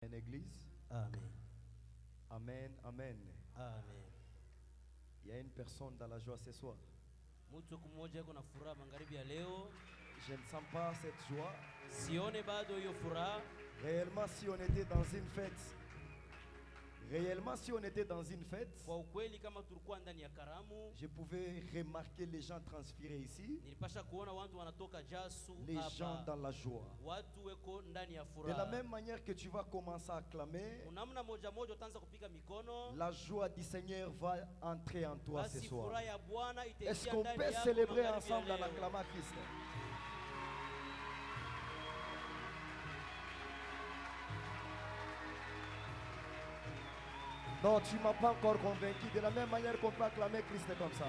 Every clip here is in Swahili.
Amen, Église. Amen. Amen, amen. Amen. Il y a une personne dans la joie ce soir. Mtu mmoja yuko na furaha magharibi ya leo. Je ne sens pas cette joie. Sione bado hiyo furaha. Réellement, si on était dans une fête, Kwa ukweli kama tulikuwa ndani ya karamu, je pouvais remarquer les gens transpirer ici, nilipasha kuona watu wanatoka jasu les hapa. gens dans la joie. Watu weko ndani ya De furaha. la même manière que tu vas commencer à acclamer, Unamna moja moja utaanza kupiga mikono. la joie du Seigneur va entrer en toi ce Basi soir. furaha ya Bwana itaingia Est-ce qu'on ndani peut yako célébrer magharibi ya ensemble en leo. acclamant Christ? Non, tu ne m'as pas encore convaincu. De la même manière qu'on peut acclamer Christ comme ça.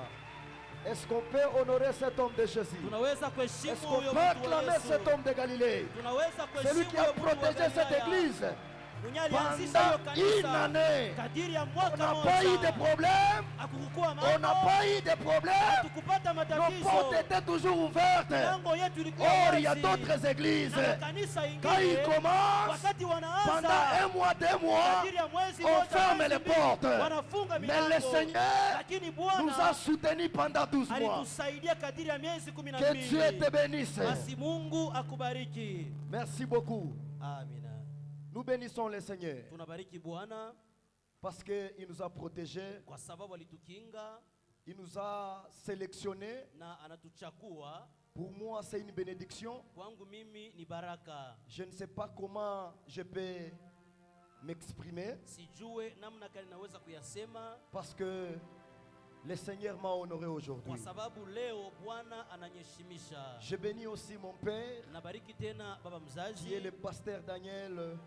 Est-ce qu'on peut honorer cet homme de Jésus? Tunaweza kuheshimu Est-ce qu'on huyo peut mtu wa acclamer Yesu. cet homme de Galilée? Tunaweza Celui kuheshimu qui a huyo mtu wa protégé cette Galilaya. église Mwenye alianzisha hiyo pendant une kanisa année. kadiri ya On mwaka n'a moja. pas eu de problème. Hakukuwa On n'a mambo. pas eu de problème. Tukupata Nos matatizo. portes étaient toujours ouvertes. Milango yetu ilikuwa Or, il y a wazi. d'autres églises. Na makanisa Quand ils ingine commencent, wakati pendant wanaanza un mois, 2 mois, kadiri ya mwezi on moja, ferme mwezi les mbili, portes. wanafunga Mais milango. le Seigneur Lakini nous Bwana a soutenus pendant 12 mois. alitusaidia kadiri ya miezi Que Dieu te 12. bénisse. Basi Mungu akubariki. Merci beaucoup. Amina. Nous bénissons le Seigneur Tunabariki Bwana parce qu'il nous a protégés, kwa sababu alitukinga il nous a sélectionnés. na anatuchakua. Pour moi, c'est une bénédiction. Kwangu mimi ni baraka. Je ne sais pas comment je peux m'exprimer Sijue namna gani naweza kuyasema parce que le Seigneur m'a honoré kwa aujourd'hui. sababu leo Bwana ananyeshimisha. Je bénis aussi mon père Nabariki tena baba qui mzazi est le pasteur Daniel.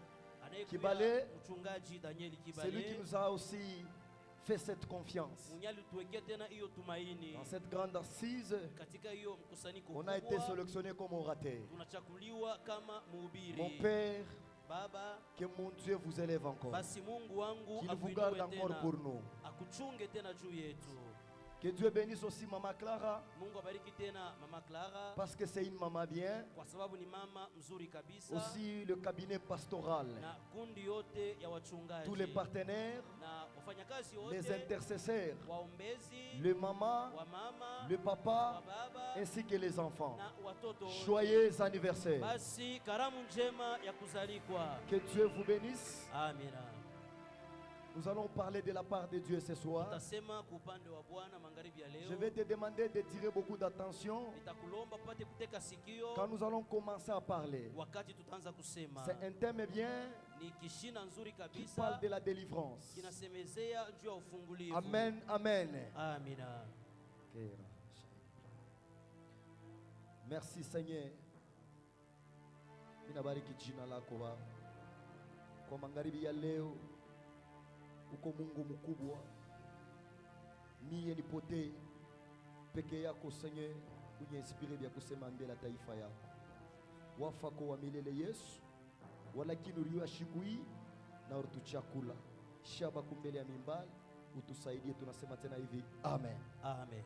anayekuwa Kibale. mchungaji Daniel C'est lui qui Kibale. nous a aussi fait cette confiance. Mwenye alituwekea tena hiyo tumaini Dans cette grande assise, katika hiyo mkusanyiko on a été kubwa. sélectionné comme orateur. Tunachakuliwa kama Mon mhubiri. Père, Baba, que mon Dieu vous élève encore. basi Mungu wangu Qu'il vous akuinue garde encore tena, pour nous. akuchunge tena juu yetu. Que Dieu bénisse aussi Maman Clara Mungu abariki tena mama Clara parce que c'est une maman bien. kwa sababu ni mama mzuri kabisa. Aussi le cabinet pastoral, Na kundi yote ya wachungaji tous les partenaires, na wafanyakazi les wote, intercesseurs, waombezi, le maman, wa mama, le wa papa, baba ainsi que les enfants. na watoto wote. Joyeux anniversaire. Basi karamu njema ya kuzalikwa. Que Dieu vous bénisse. Amina. Nous allons parler de la part de Dieu ce soir. Tutasema kwa upande wa Bwana magharibi ya leo. Je vais te demander de tirer beaucoup d'attention Nitakulomba pate kuteka sikio quand nous allons commencer à parler. wakati tutaanza kusema. C'est un thème bien Ni kishina nzuri qui kabisa parle de la délivrance. kinasemezea juu ya ufungulivu. Amen, amen. Amina. Merci Seigneur. Minabariki jina lako Baba. Kwa magharibi ya leo uko Mungu mkubwa. Mie nipotee peke yako Seigneur, unye vya kusema mbele ya taifa yako. Wafako wa milele Yesu, walakini uliwa shigui na utuchakula. Shaba kumbele ya mimbali, utusaidie tunasema tena hivi. Amen. Amen.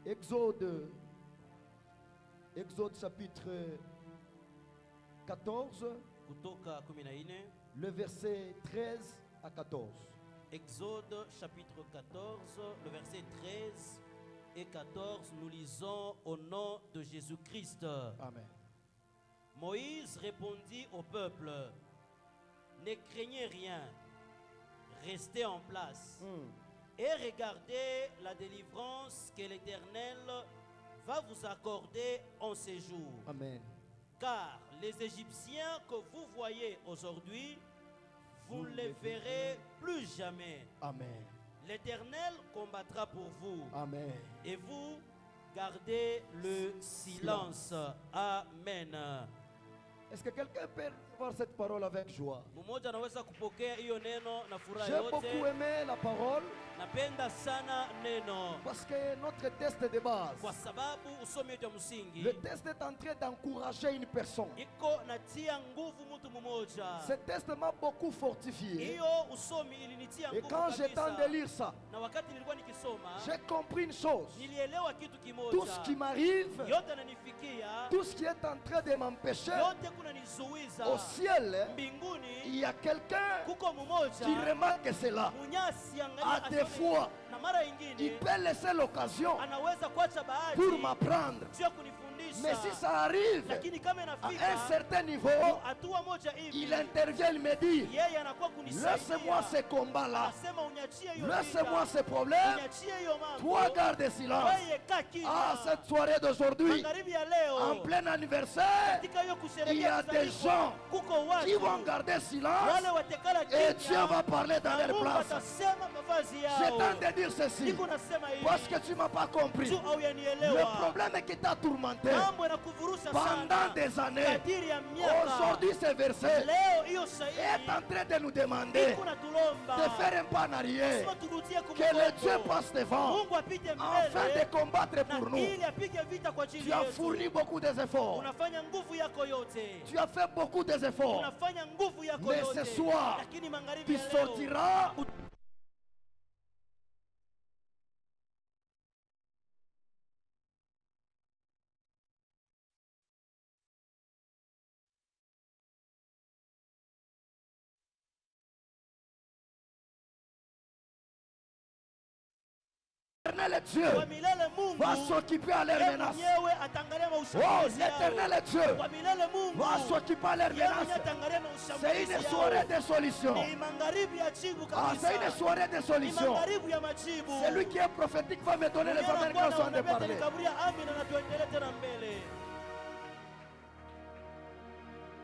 Exode chapitre 14, Kutoka 14. le verset 13 à 14. Exode chapitre 14, le verset 13 et 14, nous lisons au nom de Jésus-Christ. Amen. Moïse répondit au peuple, ne craignez rien, restez en place et regardez la délivrance que l'Éternel va vous accorder en ces jours. Amen. Car les Égyptiens que vous voyez aujourd'hui, vous ne les verrez plus jamais. Amen. L'Éternel combattra pour vous. Amen. Et vous gardez le silence. Amen. Est-ce que quelqu'un peut voir cette parole avec joie? Mmoja anaweza kupokea hiyo neno na furaha J'ai beaucoup yote. aimé la parole Napenda sana neno parce que notre test de base, kwa sababu usomi wetu wa msingi le test est en train d'encourager une personne. iko natia nguvu mtu mmoja. Ce test m'a beaucoup fortifié. Hiyo usomi ilinitia Et nguvu quand j'ai kabisa. tenté de lire ça, Na wakati nilikuwa nikisoma j'ai compris une chose. nilielewa kitu kimoja. Tout ce qui m'arrive, yote yananifikia, tout ce qui est en train de m'empêcher, yote kunanizuiza, aussi ciel, mbinguni il y a quelqu'un kuko mmoja qui remarque cela. munyasi À des fois, na mara il ingine peut laisser l'occasion anaweza kuacha bahati pour m'apprendre. juu ya kunifundisha, Mais si ça arrive lakini kama à inafika un certain niveau, hatua moja hivi, il intervient, il me dit, yeye anakuwa kunisaidia, laisse-moi ce combat-là, asema unyachie hiyo laisse-moi vita, ce problème, unyachie hiyo mambo, toi garde silence. wewe kaa kimya. Ah, cette soirée d'aujourd'hui, Magharibi ya en leo plein anniversaire, katika hiyo il y kusherehekea a des kuzaliwa, gens kuko qui vont watu garder silence wale watekala et Dieu kimya va parler dans na leur Mungu place. atasema mavazi Je yao. tente de dire ceci, Niko nasema hivi parce que tu ne m'as pas compris. juu au Le yanielewa, problème qui t'a tourmenté mambo yanakuvurusha pendant sana des années, kadiri ya miaka. aujourd'hui ce verset Leo hiyo est shahidi en train de nous demander iko natulomba de faire un pas en arrière, sema turudie que le Dieu kumgongo, passe devant Mungu apite afin de mbele combattre na pour nous. ili apige vita kwa ajili Tu as yetu. fourni beaucoup d'efforts, Unafanya nguvu yako yote, tu as fait beaucoup d'efforts, unafanya nguvu yako mais yote, ce soir, lakini magharibi tu ya leo sortiras l'éternel Dieu kwa milele. Mungu va s'occuper à leurs yeye menaces. mwenyewe ataangalia Oh, maushambulizi yao. l'éternel Dieu Kwa milele Mungu va s'occuper à leurs yeye mwenyewe menaces. ataangalia C'est maushambulizi une yao. soirée de solution. Ni magharibi ya jibu Ah, c'est une kabisa, soirée de ni solution. magharibi ya majibu. Celui qui est prophétique va me donner les amens quand on de parler. Nikaburia amina na tuendelee tena mbele.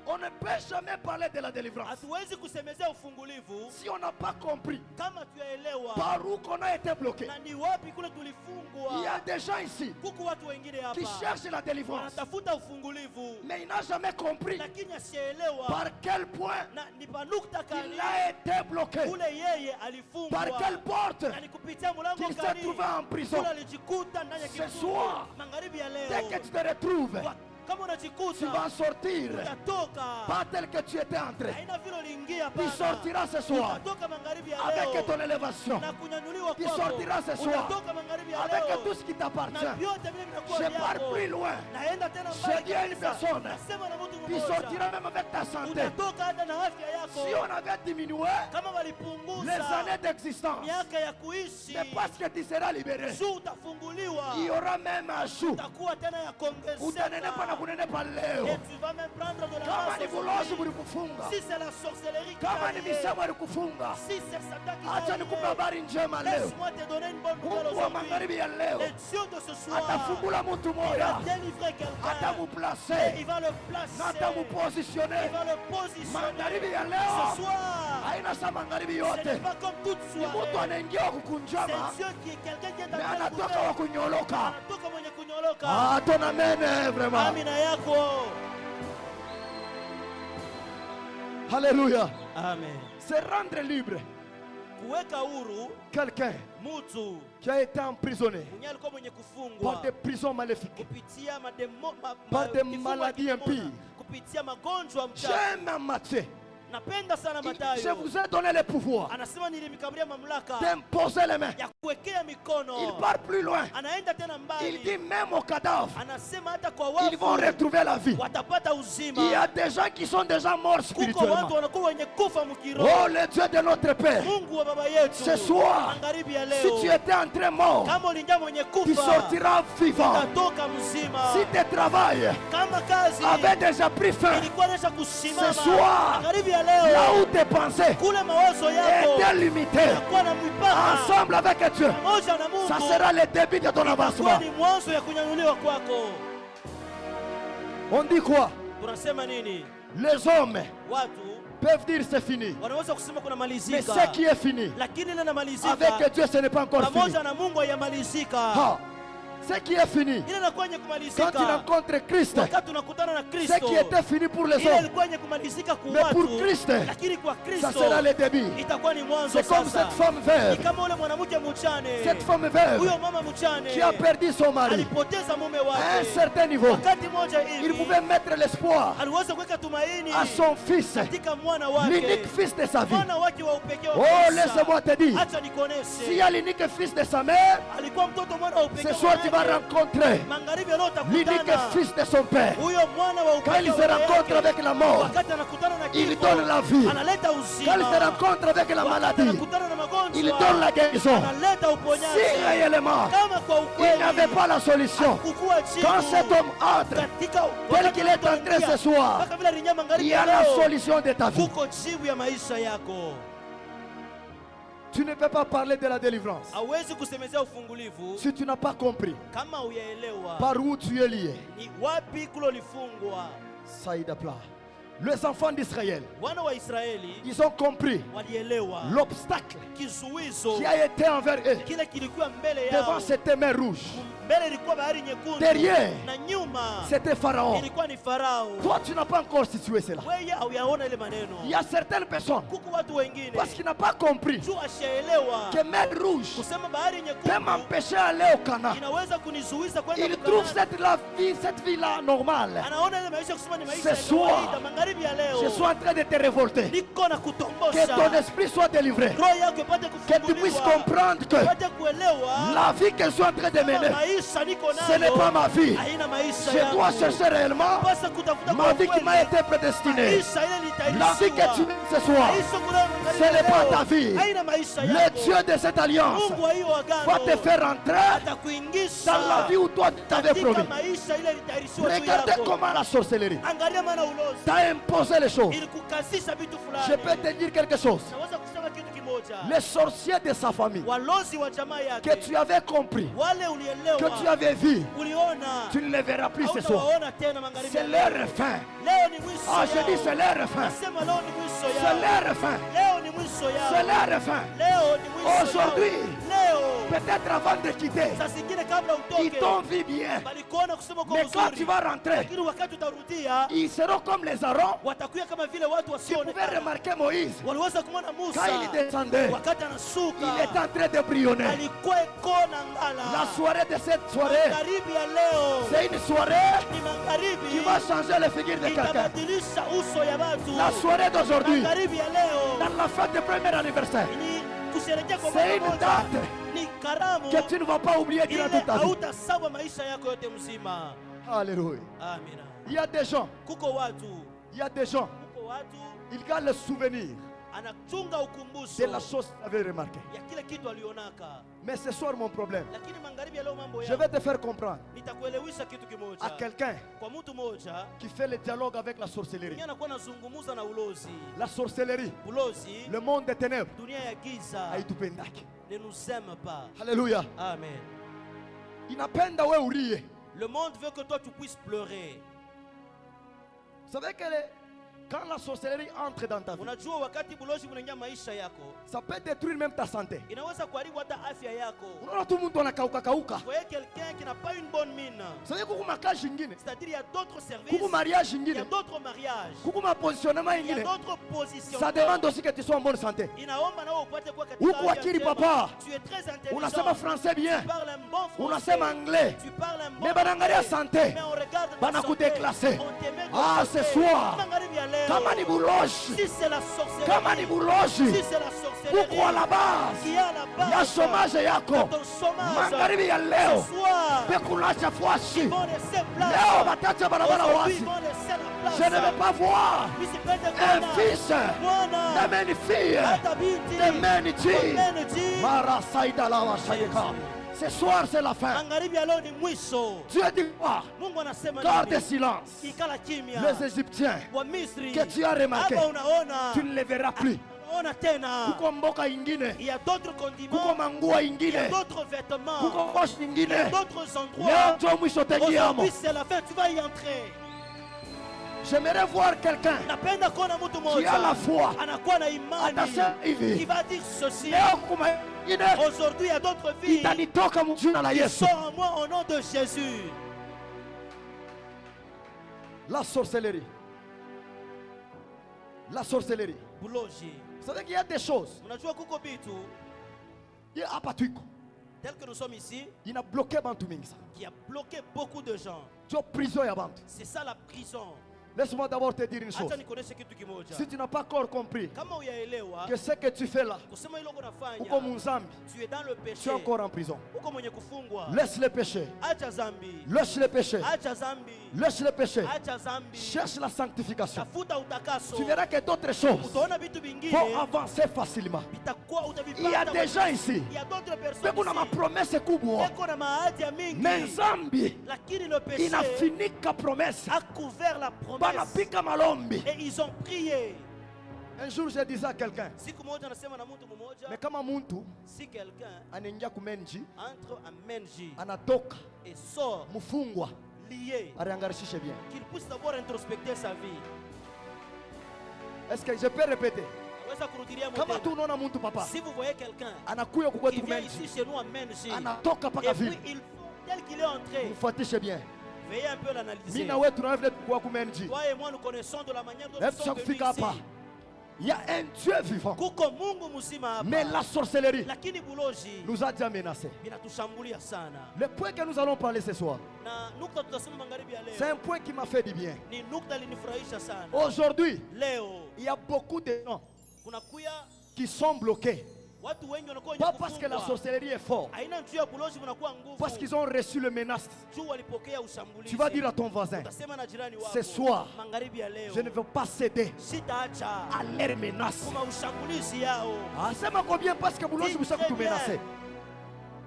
On ne peut jamais parler de la délivrance Hatuwezi kusemezea ufungulivu si on n'a pas compris kama tuyaelewa par où qu'on a été bloqué. na ni wapi kule Il y tulifungwa. a des gens ici Kuku watu wengine qui hapa cherchent la délivrance, wanatafuta ufungulivu, mais il n'a jamais compris lakini asielewa par quel point na ni panukta il kani a été bloqué, kule yeye alifungwa, par quelle porte na ni kupitia mlango qu'il s'est gani trouvé en prison. kule alijikuta ndani ya Ce kifungo. soir, Magharibi ya Dès que leo tu te retrouves, kama tu unajikuta vas sortir utatoka pas tel que tu étais entré. haina vile uliingia Tu pana. sortiras ce soir Utatoka magharibi ya avec leo ton élévation. na kunyanyuliwa Tu kwako. sortiras ce soir Utatoka magharibi ya avec leo tout ce qui na t'appartient. vyote vile vinakuwa Je pars vyako. plus loin. Naenda tena Je mbali dis à une kabisa. personne, Nasema na mtu tu mmoja, sortiras même avec ta santé. utatoka hata na afya yako. Si on avait diminué Kama les walipunguza années d'existence, miaka ya kuishi, c'est parce que tu seras libéré. juu utafunguliwa, Il y aura même un jour utakuwa tena ya utanenepa na kuongezeka. kunenepa Et leo. tu vas même prendre de la Kama ni masse bulozi aujourd'hui. bulikufunga, Si c'est la sorcellerie qui kama t'a ni lié, misemo ilikufunga, si c'est Satan qui acha t'a nikupe lié, habari njema leo. laisse-moi te donner une bonne nouvelle Mungu wa aujourd'hui. magharibi ya leo Le Dieu de ce soir, atafungula mtu il va moya, délivrer quelqu'un. Et atamuplace il va le na placer. atamupositione. Il va le positionner. Magharibi ya Ce leo soir, haina sa magharibi ce yote. n'est pas comme toute Ni mtu soirée. anaingia wa kukunjama C'est Dieu qui est quelqu'un qui est na en train de anatoka wa kunyoloka. anatoka mwenye kunyoloka. Ah, tona mene vraiment. Amina yako. Alléluia. Amen. Se rendre libre. Kuweka huru Quelqu'un mtu qui a été emprisonné mwenye alikuwa mwenye par kufungwa des prisons maléfiques, kupitia mademo, par des kifungo maladies ya kidemona, impies. kupitia magonjwa mchafu. j'aime Matthieu. Napenda sana Je Mathayo. vous ai donné le pouvoir Anasema nilimkabria mamlaka d'imposer les mains. ya kuwekea mikono. Il part plus loin. Anaenda tena Il dit mbali. même aux cadavres, Anasema hata kwa ils vont wafu retrouver la vie. watapata Il y uzima. a des gens qui sont déjà morts Kuko spirituellement. watu wanakuwa wenye kufa mkiroho. Oh, le Dieu de notre Père, Mungu wa baba yetu, ce soir, magharibi ya si tu leo, étais entré mort, kama ulingia mwenye tu kufa sortiras vivant. utatoka mzima. Si tes travail Kama kazi avait déjà pris fin, ilikuwa inaisha kusimama, Ce soir, magharibi ya là leo, où tes pensées kule mawazo yako étaient limitées, yanakuwa na mipaka, ensemble avec Dieu, pamoja na Mungu, ça sera le début de ton itakuwa avancement. ni mwanzo ya kunyanyuliwa kwako. On dit quoi? Tunasema nini? Les hommes Watu peuvent dire c'est fini, wanaweza kusema kuna mais malizika, ce qui est fini, lakini ile namalizika avec Dieu, ce n'est pas encore fini. pamoja na Mungu hayamalizika. Ah, ce qui est fini, Ile inakuwa yenye quand kumalizika tu rencontres Christ, wakati tunakutana na ce Kristo. qui était fini pour les Ile hommes, ilikuwa yenye kumalizika kwa mais pour watu, Christ, lakini kwa ça Kristo sera le début. itakuwa ni mwanzo. C'est comme Sasa cette femme ni veuve, kama ule mwanamke mchane, cette femme veuve huyo mama mchane qui a perdu son mari. alipoteza mume À un wake. certain niveau, Wakati moja il hivi pouvait mettre l'espoir aliweza kuweka tumaini à son fils, katika mwana wake, l'unique fils de sa vie. mwana wake wa upekee wa Oh, maisha. laisse-moi te dire, Acha s'il nikuoneshe, y a l'unique fils de sa mère, alikuwa mtoto mwana wa upekee ce wa soir tu tu vas rencontrer magharibi ya leo l'unique utakutana fils de son père. huyo mwana wa Quand il upendo se wa baba rencontre yake. avec la mort, Wakati anakutana na il kifo, donne la vie. analeta Quand il se uzima. rencontre avec la Wakati maladie, anakutana na magonjwa, il donne la guérison. analeta Si uponyaji. réellement Kama kwa il n'avait ukweli pas la solution, kukua jibu quand cet homme entre, katika tel qu'il est entré ce soir, mpaka vile aliingia il magharibi y a ya la leo, solution de ta vie. kuko jibu ya maisha yako. Tu ne peux pas parler de la délivrance Hauwezi kusemezea ufungulivu si tu n'as pas compris kama huyaelewa par où tu es lié. ni wapi kulolifungwa. Saïd Apla. Les enfants d'Israël, Wana wa Israeli ils ont compris walielewa l'obstacle kizuizo qui a été envers eux. kile kilikuwa mbele yao. Devant cette mer rouge, Mbele ilikuwa bahari nyekundu, Derrière, na nyuma c'était Pharaon. ilikuwa ni Farao. Toi, tu n'as pas encore situé cela. Wewe hauyaona ile maneno. Il y a certaines personnes, Kuko watu wengine parce qu'ils n'ont pas compris juu ashaelewa que mer rouge kusema bahari peut nyekundu m'empêcher d'aller au Canaan. inaweza kunizuiza kwenda Il trouve Kanaani. cette vie-là normale. Anaona ile maisha kusema ni maisha Ce ya soir, kawaida. Magharibi ya leo Je suis en train de te révolter. niko na Que kutombosha ton esprit soit délivré. roho yako ipate Que tu puisses kufunguliwa, comprendre que ipate kuelewa la vie que je suis en train de kama mener, maisha niko ce n'est nayo pas ma vie. haina maisha Je dois yangu. chercher réellement Pasa kutafuta ma kwa vie qui kweli. m'a été prédestinée. Maisha ile La vie que tu nitaishiwa. vis ce soir, Maisha kuna magharibi ce ya n'est pas leo ta vie. haina maisha Le yako. Dieu de cette alliance Mungu wa hiyo va te agano faire entrer atakuingisha dans la vie où toi tu t'avais katika promis. maisha ile ilitayarishiwa juu Regardez yako. comment la sorcellerie Angalia maana ulozi t'a imposé les choses. ilikukazisha vitu Je peux fulani. te dire quelque chose. Naweza kusema kitu kimoja. Les sorciers de sa famille Walozi wa jamaa que yake tu avais compris, wale que ulielewa, tu avais vu, uliona, tu ne les verras plus ce soir. hautawaona tena magharibi C'est ya leur leo. fin. Leo ni mwisho Ah, je dis yao. c'est leur fin. Nasema leo ni mwisho C'est yao. leur fin. Leo ni mwisho C'est yao. leur fin. Leo ni mwisho Aujourd'hui, yao. Leo peut-être avant de quitter, saa zingine kabla ils utoke t'ont vu bien. balikuona kusema kwa Mais quand tu uzuri, vas rentrer, lakini wakati utarudia ils seront comme les Arons watakuwa kama vile watu qui pouvaient wasioonekana. remarquer Moïse. Waliweza kumwona Musa Quand il descendait, wakati anashuka, il est en train de brillonner. alikuwa ikona ngala. La soirée de cette soirée, Magharibi ya leo c'est une soirée ni qui magharibi va changer les figures de quelqu'un. itabadilisha uso ya watu. La soirée d'aujourd'hui, Magharibi ya leo dans la fête de premier anniversaire, ni kusherehekea kwa c'est mwaka une moja, date ni karamu que tu ne vas pas oublier durant ile toute ta vie. hautasahau maisha yako yote mzima. Alléluia. Amina. Il y a des gens, Kuko watu, il y a des gens, kuko watu ils gardent le souvenir anachunga ukumbusho de la chose qu'ils avaient remarqué. ya kile kitu alionaka, Mais ce soir, mon problème, lakini magharibi ya leo mambo je ya vais te faire comprendre nitakuelewesha kitu kimoja. à quelqu'un Kwa mtu mmoja qui fait le dialogue avec la sorcellerie. mwenye anakuwa anazungumza na ulozi, La sorcellerie, ulozi, le monde des ténèbres, dunia ya giza haitupendaki. ne nous aime pas. Alléluia. Amen. Inapenda we ulie. Le monde veut que toi tu puisses pleurer. Vous savez que quand la sorcellerie entre dans ta vie, Unajua wakati bulozi unaingia maisha yako, ça peut détruire même ta santé. inaweza kuharibu hata afya yako. Unaona tu mtu anakauka kauka. Vous voyez quelqu'un qui n'a pas une bonne mine. Vous savez kuku makazi ingine, C'est-à-dire il y a d'autres services, kuku mariage il y a ingine, d'autres mariages, kuku mapositionnement il y a ingine. d'autres positions. Ça demande aussi que tu sois en bonne santé. Inaomba nao upate kuwa katika Huku afya akili njema. papa. Tu es très intelligent. Unasema français bien, Tu parles un bon français. unasema anglais, Tu parles un bon mais banaangalia français. santé. Mais on regarde ta Bana santé. kudéclasser. On te met de Ah, côté. ce soir, Magharibi ya leo. kama ni buloshi, Si c'est la sorcellerie. kama ni buloshi, Si c'est la sorcellerie. kuku à la base Qui est à la base. ya chômage yako, Ton chômage. magharibi ya leo Ce soir. pekulacha fwashi. Ils vont laisser place. Leo batacha barabara Aujourd'hui, wasi. ils vont laisser la place. Je ne veux pas voir Nisipende un kuona fils mwana de une fille hata binti de meniti. wameneji. Mara saida la washayeka. Ce soir c'est la fin. Magharibi ya leo ni mwisho. Dieu dit quoi? Mungu anasema Garde nini? silence. Ikala kimya. Les Égyptiens Wa Misri. que tu as remarqué, Hapa unaona. tu ne les verras plus. Unaona tena. Kuko mboka ingine, Il y a d'autres kuko condiments. mangua Il y a ingine, d'autres vêtements. kuko koshi Il y a ingine. d'autres endroits. Leo ndio mwisho tengiamo. Aujourd'hui c'est la fin. Tu vas y entrer. J'aimerais voir quelqu'un Napenda kuona mtu qui a la mmoja foi. anakuwa na imani Atasema qui hivi, va dire ceci. leo kuma ingine Aujourd'hui il y a d'autres vies itanitoka mjina la qui Yesu. sont en moi au nom de Jésus. La sorcellerie. La sorcellerie. Buloji. Vous savez qu'il y a des choses. Unajua kuko bitu Il y a apatuiko. tel que nous sommes ici Il a bloqué bantu mingi sana. qui a bloqué beaucoup de gens. Jo prison ya bantu. C'est ça la prison. Laisse-moi d'abord te dire une chose. Acha nikuoneshe kitu kimoja. Si tu n'as pas encore compris Kama uyaelewa que ce que tu fais là, kusema hilo uko unafanya, munzambi, tu es dans le tu es péché, encore en prison. uko mwenye kufungwa. Laisse le péché. Acha zambi, Laisse le péché. acha zambi, Laisse le péché. acha zambi, Cherche la sanctification. tafuta utakaso. Tu verras que d'autres choses Utaona vitu vingine vont avancer facilement. vitakuwa Il y a utavipata. des gens ici. Il y a d'autres personnes Pepo na ici. mapromesse kubwa. Eko na maadi ya mingi. Mais nzambi Lakini le péché inafinika promesse. a couvert la promesse. Banapika malombi. Et ils ont prié. Un jour je disais à quelqu'un, Siku moja nasema na mtu mmoja, mais kama muntu si quelqu'un anaingia kumenji, entre à Menji anatoka et sort mfungwa, lié, ariangarishishe bien. qu'il puisse d'abord introspecter sa vie. Est-ce que je peux répéter? Naweza kurudilia Kama tu mtendo. unaona muntu papa Si vous voyez quelqu'un anakuya qui kukwetu vient kumenji, ici chez nous à Menji, anatoka paka et puis vile, il tel qu'il est entré, mfuatishe bien. veuillez un peu l'analyser. Mimi na wewe tunaweza vile kuwa kumenji. Toi et moi nous connaissons de la manière dont nous Hebu sommes venus kufika hapa. ici. Il y a un Dieu vivant. Kuko Mungu mzima hapa. Mais la sorcellerie Lakini buloji nous a déjà menacés. vinatushambulia sana. Le point que nous allons parler ce soir, Na nukta tutasema magharibi ya c'est leo un point qui m'a fait du bien. ni nukta linifurahisha sana. Aujourd'hui, Leo il y a beaucoup de gens kuna kuya qui sont bloqués. watu wengi wanakuwa Pas wenye parce que la kufungwa. sorcellerie est forte, Aina juu ya buloji mnakuwa nguvu. parce qu'ils ont reçu le menace. Juu walipokea ushambulizi. Tu vas dire à ton voisin, Utasema na jirani wako. Ce soir, magharibi ya leo je ne veux pas céder sitaacha à leurs menaces. kuma ushambulizi yao. Ah, sema combien parce que bulozi busha kutumenase.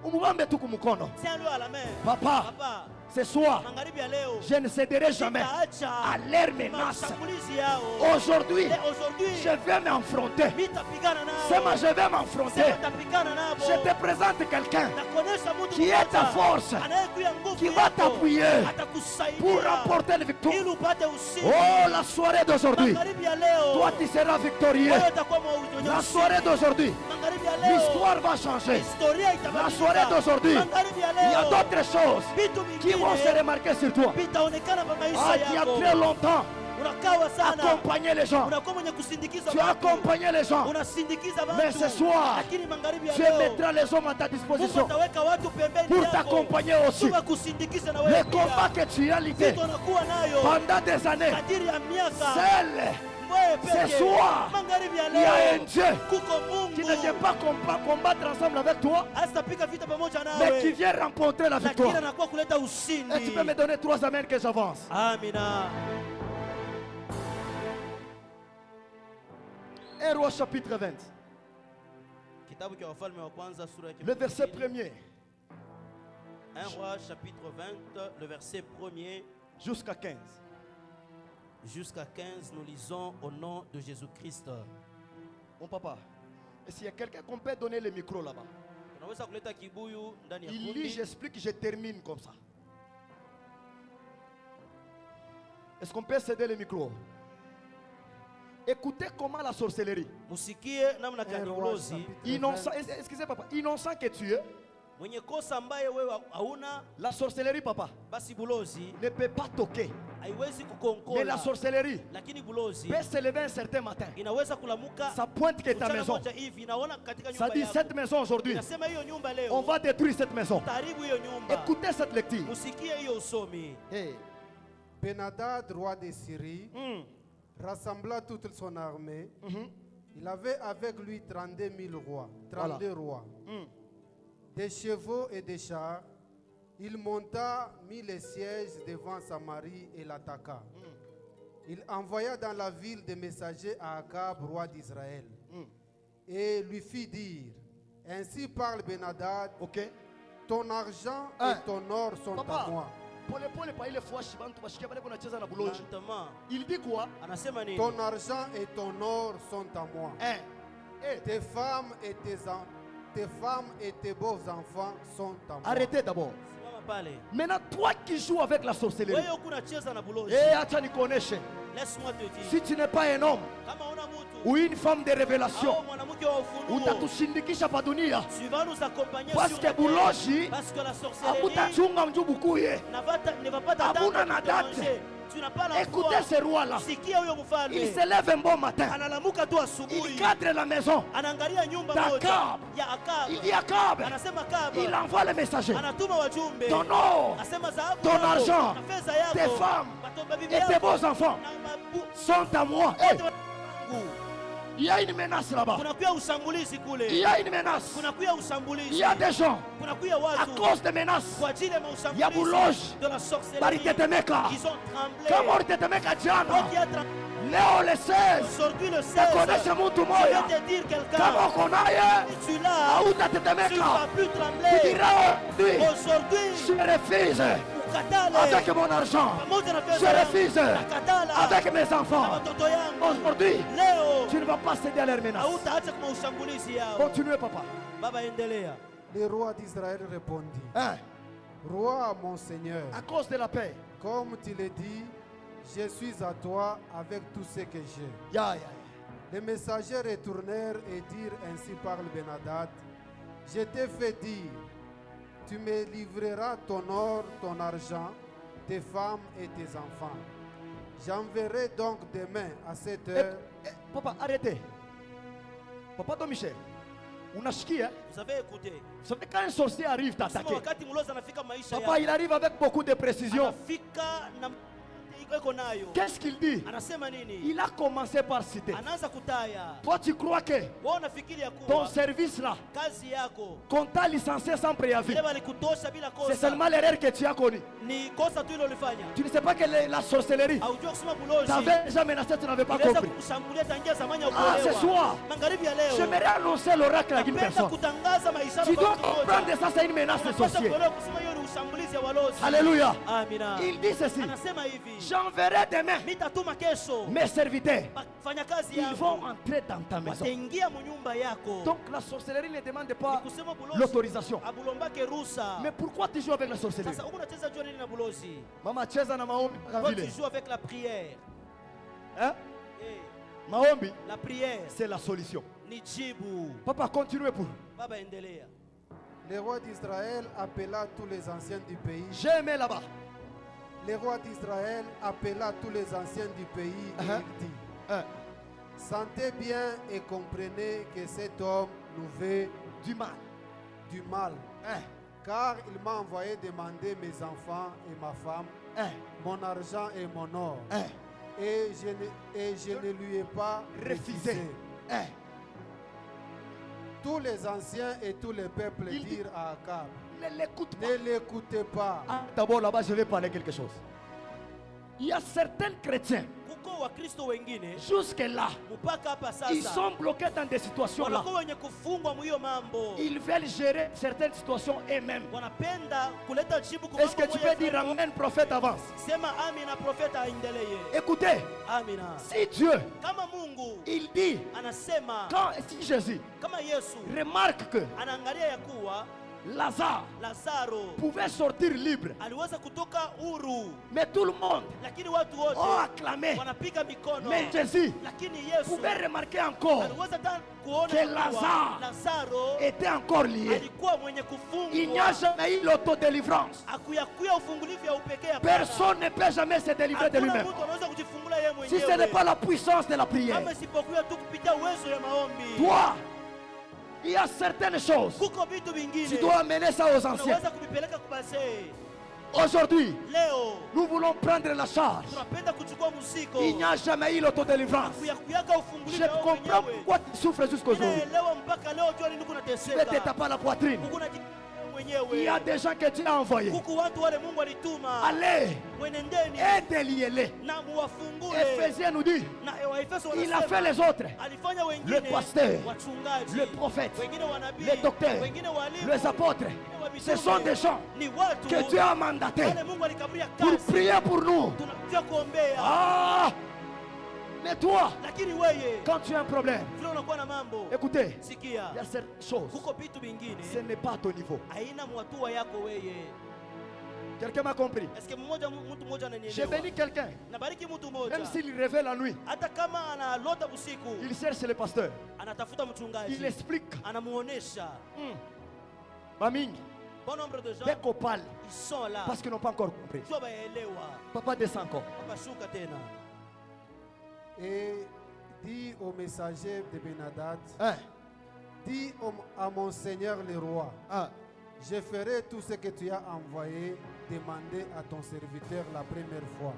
Umubambe tu kumukono. Tiens-le à la main. Papa, Papa, ce soir, magharibi ya leo je ne céderai jamais sitaacha à leurs kuma menaces. ushambulizi yao. Aujourd'hui, Et aujourd'hui je vais m'affronter. mitapigana nao. Sema, je vais m'affronter. Sema tapigana nabo. Je te présente quelqu'un Nakuonesha mtu qui est ta mmoja force, anayekuya nguvu qui va yako, t'appuyer atakusaidia pour remporter la victoire. ili upate ushindi. Oh, la soirée d'aujourd'hui, Magharibi ya leo toi tu seras victorieux. wewe utakuwa mwenye La ushindi. soirée d'aujourd'hui, Magharibi ya leo l'histoire va changer. historia La itabadilika. soirée d'aujourd'hui, Magharibi ya il y a leo d'autres choses vitu qui vont se vingine remarquer sur toi. vitaonekana kwa Ah, maisha qui a yako. très longtemps Unakawa sana, accompagné les gens. unakuwa mwenye kusindikiza Tu as watu, accompagné les gens. unasindikiza Mais ce watu, soir, lakini magharibi ya Tu leo mettras les hommes à ta Mungu disposition ataweka watu pembeni pour yako t'accompagner aussi. tuwakusindikize na Les wewe combats pia. que tu as luttés Vitu unakuwa nayo pendant des années, kadiri ya miaka seul, wewe ce peke. soir, Magharibi ya il y a un leo Dieu kuko qui ne Mungu vient pas combattre ensemble avec toi, asitapika vita pamoja mais qui nawe, vient remporter la lakini victoire. anakuwa kuleta Et tu ushindi. peux me donner 3 amens que j'avance. Amina. 1 Roi chapitre 20, Kitabu cha Wafalme wa kwanza sura ya le verset 12. 1er 1 Roi chapitre 20, le verset 1er jusqu'à 15. jusqu'à 15, nous lisons au nom de Jésus-Christ. Mon papa, et s'il y a quelqu'un qu'on peut donner le micro là-bas, Tunaweza kuleta kibuyu ndani ya il lit, kundi. j'explique, je termine comme ça. Est-ce qu'on peut céder le micro? Écoutez comment la sorcellerie, Musikie namna gani ulozi innocent, excusez papa, innocent que tu es, mwenye kosa ambaye wewe hauna, la sorcellerie papa basi bulozi ne peut pas toquer. haiwezi Mais la kukonkola, sorcellerie lakini bulozi peut se lever un certain matin. inaweza kulamuka Ça pointe que ta mchana maison, moja hivi, inaona katika ça nyumba dit yako, cette maison aujourd'hui, inasema hiyo nyumba on leo va détruire cette maison. taharibu hiyo nyumba. Écoutez cette lecture. Musikie hiyo usomi. Hey. Ben-Hadad, roi de Syrie, rassembla toute son armée. Il avait avec lui 32 000 rois, 32 rois, des chevaux et des chars. Il monta, mit les sièges devant Samarie et l'attaqua. Il envoya dans la ville des messagers à Akab, roi d'Israël, et lui fit dire, ainsi parle Ben-Hadad, Ok. ton argent Hein. et ton or sont Papa. à moi. Pole pole pa ile fwashi bantu bashikia pale kuna cheza na buloji. Lentement. Il dit quoi? Anasema nini? Ton argent et ton or sont à moi. Hein. Eh, Tes femmes et tes femmes et tes beaux enfants sont à moi. arrêtez d'abord. Simama pale. Maintenant, toi qui joues avec la sorcellerie, Wewe huku unacheza na bulozi. eh, acha nikuoneshe. Laisse-moi te dire. Si tu n'es pas un homme Kama una mtu ou une femme de au révélation, mwanamke wa ufunuo, utatushindikisha pa dunia. tu vas nous accompagner Parce sur que la terre. buloji Parce que la sorcellerie hakutachunga mjubukuye. ne va pas Habuna t'attendre na de date. manger. tu n'as pas la Écoutez foi. ce roi-là. Sikia huyo Il mfalme. se lève un bon matin. Analamuka tu Il asubuhi. cadre la maison. Anaangalia nyumba D'Akab. moja ya Akab. Il dit Akab. Anasema Akab. Il envoie le messager. Anatuma wajumbe. Ton or, Asema dhahabu ton yako, argent, na fedha yako, tes femmes mabibi et tes yako, beaux enfants na mabu- sont à moi. Hey, wote wangu. il y a une menace là-bas. Kunakuya ushambulizi Il kule. y a une menace. Kunakuya Il ushambulizi. y a des gens, Kunakuya à watu cause des menaces, kwa ajili ya ya maushambulizi buloji, de la sorcellerie. baritetemeka. Ils ont tremblé. Kama ulitetemeka jana, Toi qui as tremblé leo le 16, aujourd'hui le 16, takonesha mtu je moja. vais te dire quelqu'un. Kama uko naye, Si tu l'as, tu ne hautatetemeka. vas plus Tu trembler. diras, oui, Aujourd'hui, je refuse ukatale avec mon argent. pamoja na Je pesa yangu. refuse Nakatala avec mes na enfants. watoto yangu. Aujourd'hui, Leo tu ne vas pas céder à leurs menaces. hautaacha kwa ushambulizi yao. Continuez, papa. Baba, endelea. Le roi d'Israël répondit, Hein? Roi mon Seigneur, À cause de la paix. comme tu le dis, je suis à toi avec tout ce que j'ai. Ya, ya, Les messagers retournèrent et dirent ainsi parle Ben-Hadad, je t'ai fait dire, tu me livreras ton or, ton argent, tes femmes et tes enfants. J'enverrai donc demain à cette heure. Papa, arrêtez. Papa Don Michel, unashikia? Vous avez écouté. Vous savez, quand un sorcier arrive Sema t'attaquer, wakati mlozi anafika maisha papa, yako. il arrive avec beaucoup de précision. Anafika na iko nayo. Qu'est-ce qu'il dit? Anasema nini? Il a commencé par citer. Anaanza kutaya. Toi, tu crois que Wewe unafikiri ya ton kuwa service là, kazi yako qu'on t'a licencié sans préavis, ile walikutosha bila c'est kosa. seulement l'erreur que tu as connue. Ni kosa tu ile ulifanya. Tu ne sais pas que la sorcellerie Haujua kusema bulozi. t'avait déjà menacé, tu n'avais pas Inaweza compris. kukushambulia tangia zamani ya Ah, ce kuolewa. soir, Magharibi ya leo. j'aimerais annoncer l'oracle à une Napenda personne. kutangaza maisha Tu dois kwa mtu mmoja. comprendre ça, c'est une menace de Unapaswa sorcier. kuelewa kusema hiyo ni ushambulizi ya walozi. Alléluia. Amina. Il dit ceci. Anasema hivi. J'enverrai demain Nitatuma kesho. mes serviteurs. Fanya kazi Ils yako. vont entrer dans ta maison. Wataingia munyumba yako. Donc la sorcellerie ne demande Ni pas kusema bulozi. l'autorisation. Abulombake ruhusa. Mais pourquoi tu joues avec la sorcellerie? Sasa huko unacheza jua nini na bulozi? Mama cheza na maombi Toi vile. tu joues avec la prière. Hein? Eh, Maombi, la prière c'est la solution. ni jibu. Papa, continuez pour. Baba, endelea. Le roi d'Israël appela tous les anciens du pays. J'ai aimé là-bas. Le roi d'Israël appela tous les anciens du pays et Uh-huh. il dit, Hein? sentez bien et comprenez que cet homme nous veut Du mal. du mal, Hein? car il m'a envoyé demander mes enfants et ma femme, Hein? mon argent et mon or, Hein? et je ne lui ai pas Refusé. refusé. Hein? Tous les anciens et tous les peuples Il dit- dirent à Akab, Ne l'écoute pas. ne l'écoutez pas. Ah, d'abord là-bas, je vais parler quelque chose. Il y a certains chrétiens, Kuko wa Kristo wengine jusque-là, mpaka hapa ils sasa sont bloqués dans des situations là. wanakuwa wenye kufungwa mwiyo mambo. Ils veulent gérer certaines situations eux-mêmes. Wanapenda kuleta jibu kwa Est-ce que mambo tu moja peux dire fulani. Amen, prophète, avance? Sema amina, profeta aendelee. Écoutez, Amina. si Dieu, Kama Mungu il dit, anasema, si Jésus kama Yesu remarque que anaangalia ya kuwa Lazare Lazaro pouvait sortir libre, aliweza kutoka huru, mais tout le monde lakini watu wote a acclamé. wanapiga mikono, Mais Jésus lakini Yesu pouvait remarquer encore aliweza hata kuona que ya kuwa Lazare Lazaro était encore lié. alikuwa mwenye Il n'y a kufungwa. jamais eu l'autodélivrance. Akuyakuya ufungulivu ya upekee hapana. Personne ne peut jamais se délivrer de Hakuna lui-même. mtu anaweza kujifungula yeye Si ce n'est mwenyewe pas la puissance de la prière. kama isipokuwa tu kupitia uwezo ya maombi. Toi, il y a certaines choses. Kuko vitu Tu vingine dois amener ça aux anciens. unaweza kuvipeleka kubasee. Aujourd'hui, Leo nous voulons prendre la charge. tunapenda kuchukua mzigo. Il n'y a jamais eu l'autodélivrance. Kuyakuyaka ufungulivu Je ya wewe comprends mwenyewe. pourquoi tu souffres jusqu'aujourd'hui. Naelewa mpaka leo jua nini Tu ne kunateseka. te tapes pas la poitrine. Kuko na Il y a mwenyewe. des gens que Dieu a envoyés. Kuko watu wale Mungu alituma. Allez, Mwenendeni aidez-les. na muwafungule. Éphésiens nous dit, Na Waefeso il a fait wanasema les autres. alifanya wengine Le pasteur, wachungaji, le prophète, wengine wanabii, les docteurs, wengine walimu, les apôtres. wengine wa Ce mitume. sont des gens Ni watu que Dieu a mandatés wale Mungu alikabulia pour kazi. prier pour nous. Tunajua kuombea. Ah! Mais toi, Lakini wewe quand tu as un problème, vile unakuwa na mambo, écoutez, sikia, il y a certaines choses, kuko vitu vingine ce n'est pas à ton niveau. haina mwatua yako wewe. Quelqu'un m'a compris. Eske mtu mmoja J'ai ananielewa? béni quelqu'un, Nabariki mtu mmoja, même s'il rêvait la nuit, hata kama analota usiku, il cherche le pasteur. anatafuta Il mchungaji, explique. anamuonesha Mamingi, bon nombre de gens, Dès qu'on parle, ils sont là. parce qu'ils n'ont pas encore compris. Tu vas baelewa. Papa descend encore. Papa shuka tena. Et dit au messager de Ben-Hadad, Hein? dis à mon seigneur le roi, Hein? je ferai tout ce que tu as envoyé demander à ton serviteur la première fois.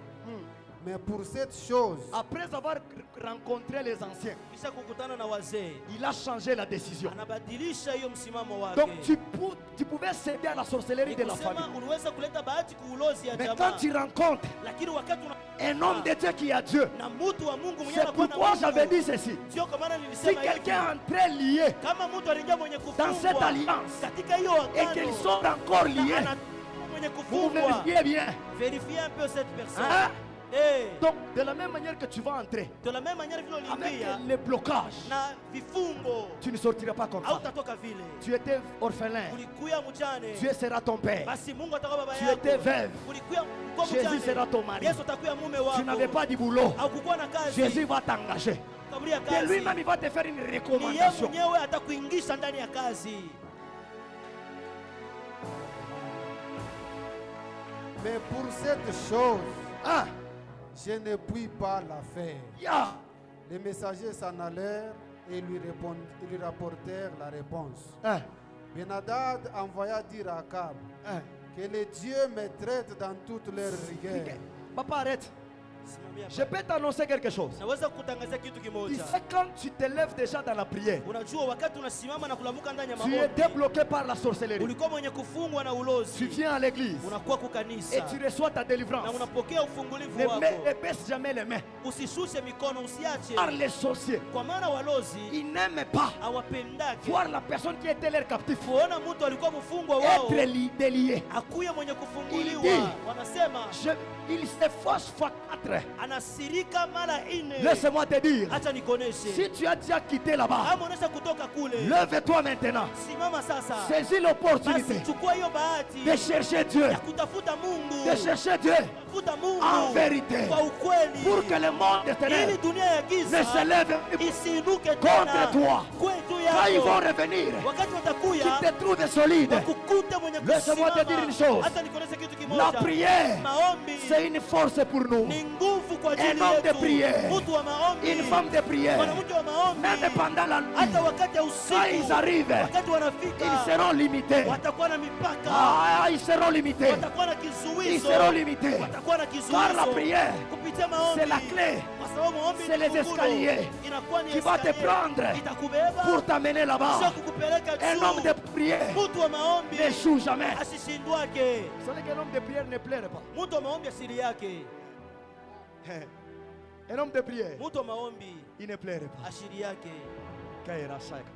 Mais pour cette chose, Après avoir rencontré les anciens, Kisha kukutana na wazee. il a changé la décision. Anabadilisha hiyo msimamo wake. Donc tu pouvais céder à la sorcellerie de la Nikusema famille. uliweza kuleta bahati kuulozi ya Mais jamaa. quand tu rencontres Lakini wakati una un homme de Dieu qui a Dieu, na mtu wa Mungu mwenyewe c'est anakuwa na pourquoi Mungu. j'avais dit ceci. Sio kwa maana Si nilisema quelqu'un hivi. est entré lié Kama mtu aliingia mwenye dans cette kufungwa alliance katika hiyo et qu'ils agano sont encore liés, ana mwenye vous kufungwa, vérifiez bien. vérifiez un peu cette personne. Hein? Eh, Donc, de la même manière que tu vas entrer de la même manière vile avec uliingia les blocages, na vifungo tu ne sortiras pas comme ça. hautatoka vile. Tu étais orphelin, Ulikuya mjane, Dieu sera ton père. basi Mungu atakuwa baba Tu yako. étais veuve, Ulikuya uko Jésus mjane, sera ton mari. Yesu atakuwa mume wako. Tu n'avais pas de boulot, Haukukuwa na kazi, Jésus va t'engager. kaburia De kazi. lui-même, il va te faire une Ni yeye recommandation. mwenyewe atakuingisha ndani ya kazi. mais pour cette chose, Hein? je ne puis pas la faire. Ya. Les messagers s'en allèrent et lui rapportèrent la réponse. Hein? Ben-Hadad envoya dire à Akab Hein? que les dieux me traitent dans toutes leurs rigueurs. Papa, arrête. Simamia Je peux t'annoncer quelque chose. naweza kukutangazia kitu Tu kimoja. sais, quand tu te lèves déjà dans la prière, Unajua wakati unasimama na kulamuka ndani ya tu étais maombi, bloqué par la sorcellerie. ulikuwa mwenye kufungwa na Tu ulozi, viens à l'église unakuwa et kukanisa tu reçois ta délivrance. na unapokea ufungulivu Ne wako. baisse jamais les mains. Usishushe mikono, usiache, Car les sorciers, kwa maana walozi ils n'aiment pas hawapendake voir la personne qui était leur captif kuona mtu alikuwa mfungwa wao être délié. akuye mwenye kufunguliwa. Ili. Wanasema Il s'efforce fois 4. anasirika mara 4. Laisse-moi te dire, Acha nikoneshe, si tu as déjà quitté là-bas, kama unaweza kutoka kule, lève-toi maintenant. simama sasa, Saisis basi l'opportunité chukua hiyo bahati de chercher Dieu, ya kutafuta Mungu, de chercher Dieu kutafuta Mungu en vérité, kwa ukweli, pour que le monde des ili ténèbres dunia ya ne giza se lève isiinuke contre tena toi. kwetu Quand ils vont yako. revenir, Wakati watakuya tu te trouves solide. wakukute mwenye Laisse-moi te dire une chose. kusimama. Hata nikuoneshe kitu La kimoja, prière, maombi c'est une force pour nous. ni nguvu kwa Un ajili homme de yetu. prière, Mtu wa maombi, une femme de prière, mwanamke wa maombi, même pendant la nuit, hata wakati ya quand ils usiku, arrivent, wakati wanafika, ils seront limités. watakuwa na mipaka, Ah, ils seront limités. watakuwa na Ils kizuizo, seront limités. watakuwa na Car la kizuizo prière, kupitia maombi. c'est la clé Kwa sababu maombi c'est ni les fungulo. escaliers Inakuwa ni qui va te escalier. prendre Itakubeba pour t'amener kisha là-bas. kukupeleka Un juu. homme de prière Mtu wa maombi n'échoue jamais. asishindwake. Vous savez qu'un homme de prière ne pleure pas. Mtu wa maombi asili yake, Un homme de prière, mtu wa maombi il ne pleure pas. asili yake.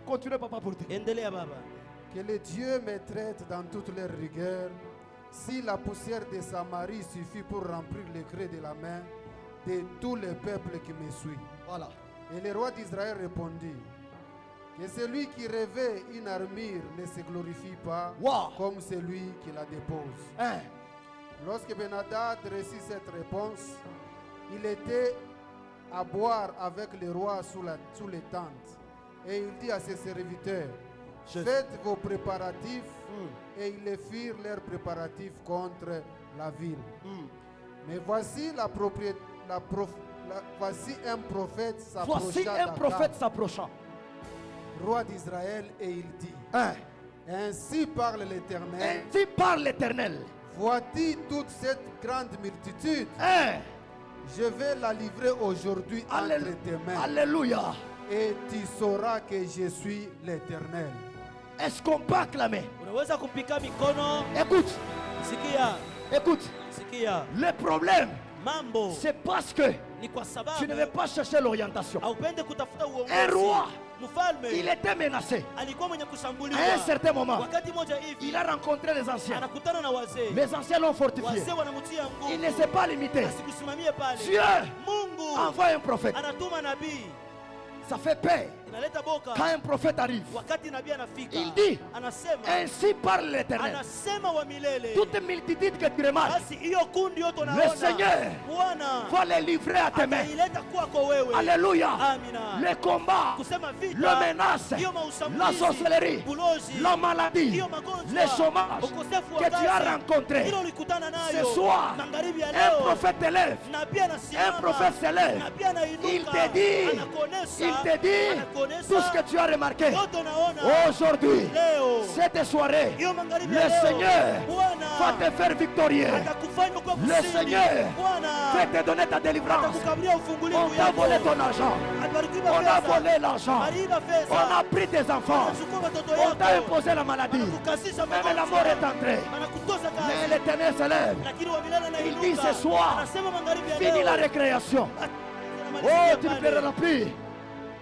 Continue, papa, pour dire. Endelea baba. Que les dieux me traitent dans toutes leurs rigueurs. Si la poussière de Samarie suffit pour remplir le creux de la main de tous les peuples qui me suivent. Voilà. Et le roi d'Israël répondit, que celui qui revêt une armure ne se glorifie pas Wow. comme celui qui la dépose. Hein? Lorsque Ben-Hadad reçut cette réponse, il était à boire avec le roi sous les tentes. Et il dit à ses serviteurs, faites vos préparatifs. Et ils les firent leurs préparatifs contre la ville. Mais voici voici un prophète Voici s'approcha un d'Akab, prophète s'approchant. roi d'Israël, et il dit, Hein? ainsi parle l'Éternel, Ainsi parle l'Éternel. vois-tu toute cette grande multitude? Hein? Je vais la livrer aujourd'hui entre tes mains, Alléluia. et tu sauras que je suis l'Éternel. Est-ce qu'on peut acclamer? Unaweza kupika mikono. Écoute, Sikia, écoute. sikia. Le problème, Mambo c'est parce que ni kwa tu sababu ne veux pas chercher l'orientation. haupende kutafuta Un uongozi. roi, Mfalme il était menacé. alikuwa mwenye À un kushambuliwa. certain moment, Wakati moja hivi il a rencontré les anciens. anakutana na wazee. Les anciens l'ont fortifié. Wazee wanamtia Il ne nguvu. s'est pas limité. Asikusimamie pale. Dieu Mungu envoie un prophète. anatuma nabii. Ça fait peur inaleta boka. Quand un prophète arrive, Wakati nabii anafika, il dit, anasema, ainsi parle l'Éternel. anasema wa milele. Toute multitude que tu remarques, Basi hiyo kundi yote le unaona, Seigneur Bwana va les livrer à tes mains. ataileta kwako wewe. Alléluia. Amina. Les combats, Kusema vita, le menace, hiyo la maushambulizi, sorcellerie, bulozi, la maladie, hiyo magonjwa, les chômages ukosefu wa que tu as kazi, rencontrés. hilo ulikutana Ce nayo soir, magharibi ya un leo. prophète t'élève. Nabii Un anasimama, prophète s'élève. nabii anainuka, Il te dit, anakuonesha, il te dit anakuonesha tout ce que tu as remarqué. yote unaona. Aujourd'hui, Leo cette soirée, hiyo magharibi le ya leo, Seigneur Bwana va te faire victorieux. atakufanya kuwa Le mshindi. Seigneur Bwana va te donner ta délivrance. atakukaburia On ufungulivu t'a yako. volé ton argent. Atabarikiwa On a pesa. volé l'argent. Mariba pesa. On a pris tes enfants. Anachukua watoto On t'a yako. imposé la maladie. Anakukasisha Même la magonjwa. mort est entrée. Anakutoza kazi. Mais l'Éternel s'élève. Lakini wa milele Il dit anainuka. ce soir, Anasema magharibi ya fini leo. la récréation. Anamalizia Oh, tu ne pale. pleureras plus.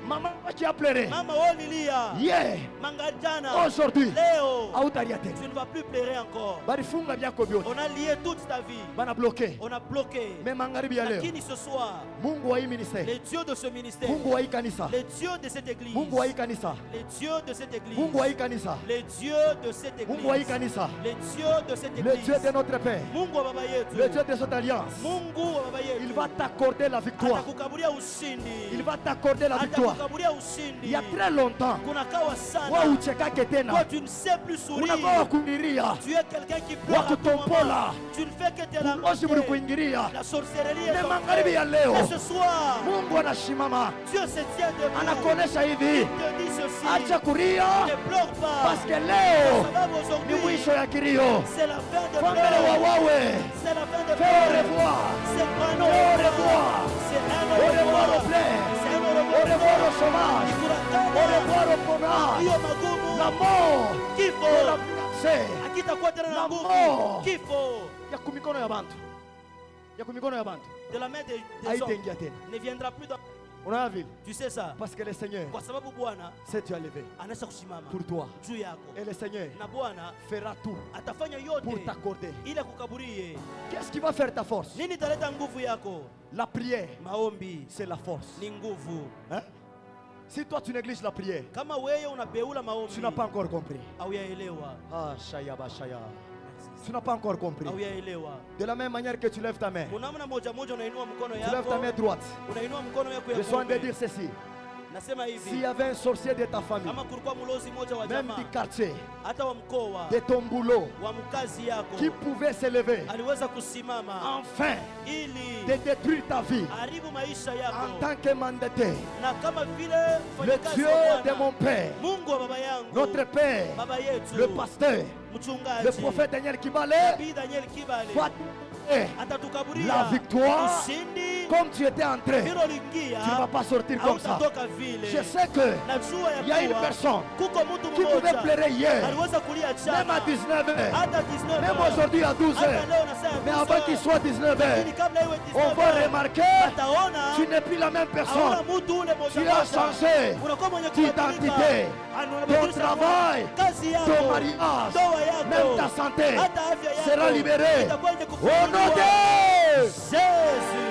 Maman qui a pleuré. Mama wewe ulilia. Hier, Mangajana. aujourd'hui, Leo. hautalia tena. Tu ne vas plus pleurer encore. Balifunga byako byote. On a lié toute ta vie. Bana bloqué. On a bloqué. Mais magharibi ya leo, Lakini ce soir, Mungu wa hii ministère, les dieux de ce ministère, Mungu wa hii kanisa, les dieux de cette église, Mungu wa hii kanisa, les dieux de cette église, Mungu wa hii kanisa, les dieux de cette église, Mungu wa hii kanisa, les dieux de cette le église, Dieu de notre Père, Mungu wa baba yetu, le Dieu de cette alliance, Mungu wa baba yetu, il va t'accorder la victoire. atakukaburia ushindi, Il va t'accorder la victoire. atakukaburia ushindi. Il y a très longtemps, Kunakawa sana, wa uchekake toi tena, tu ne sais plus sourire, unakuwa kuniria, tu es quelqu'un qui pleure wa à tout moment. kutompola, Tu ne fais que te ulozi lamenter. mulikuingiria. La sorcellerie est Mais en magharibi ya fait. leo, Et ce soir, Mungu anashimama, Dieu se tient debout. anakuonesha Il hivi, te dit ceci. acha kuria, Ne pleure pas. parce que leo Sababu ni aujourd'hui, mwisho ya kilio. c'est la fin de Fambele pleurs. wawawe, C'est la fin de fais au pleurs. revoir, C'est pas un au revoir, C'est un au revoir au plein, C'est un au revoir au chômage, au revoir au chômage, Hiyo la magumu. mort, Kifo. de la fiancée, Hakitakuwa tena na La nguvu. mort. Kifo. ya kumikono ya bantu, ya kumikono ya bantu, De la main des hommes haitaingia tena. ne viendra plus dans. Unaona vile? Tu sais ça? Parce que le Seigneur Kwa sababu Bwana s'est déjà levé anaweza kusimama pour toi. juu yako. Et le Seigneur Na Bwana fera tout atafanya pour yote t'accorder. ili akukaburie. Qu'est-ce qui va faire ta force? Nini italeta nguvu yako? La prière, Maombi c'est la force. ni nguvu. Hein? Si toi tu négliges la prière, Kama wewe unabeula maombi tu n'as pas encore compris. au yaelewa. Ah, Shaya Bashaya. Tu n'as pas encore compris. Au yaelewa. De la même manière que tu lèves ta main, Munamna moja moja unainua mkono tu lèves ta main yako. droite. Unainua mkono yako ya Je suis en train de kuume. dire ceci. Nasema S'il y hivi. avait un sorcier de ta famille, Kama kulikuwa mlozi mmoja wa même jamaa, du quartier, hata wa mkoa, de ton boulot, wa mkazi yako, qui pouvait se lever, aliweza kusimama enfin, ili de détruire ta vie haribu maisha en yako. tant que mandaté. Na kama vile Le mfanyakazi Dieu wa de Bwana, mon Père, Mungu wa baba yangu, notre Père, baba yetu, le pasteur, mchungaji, le prophète Daniel Kibale, Nabii Daniel Kibale va donner atatukaburia la victoire. ushindi. Comme tu étais entré, Vile tu uliingia, ne vas pas sortir comme ça. hautatoka vile. Je sais que Najua il y a ya une kuwa personne kuko mtu qui pouvait mmoja pleurer hier, aliweza kulia même à jana 19h, hata 19 même aujourd'hui à 12h. hata leo na saa ya Mais 12 avant qu'il soit 19h, lakini kabla iwe on va 19 remarquer ataona tu n'es plus la même hauna personne. mtu ule moja Tu as moja. changé Unakuwa mwenye d'identité, ton travail, kazi yako, ton mariage, ndoa yako, même ta santé hata afya yako sera libérée. itakuwa yenye Au nom kufunguliwa. de Jésus.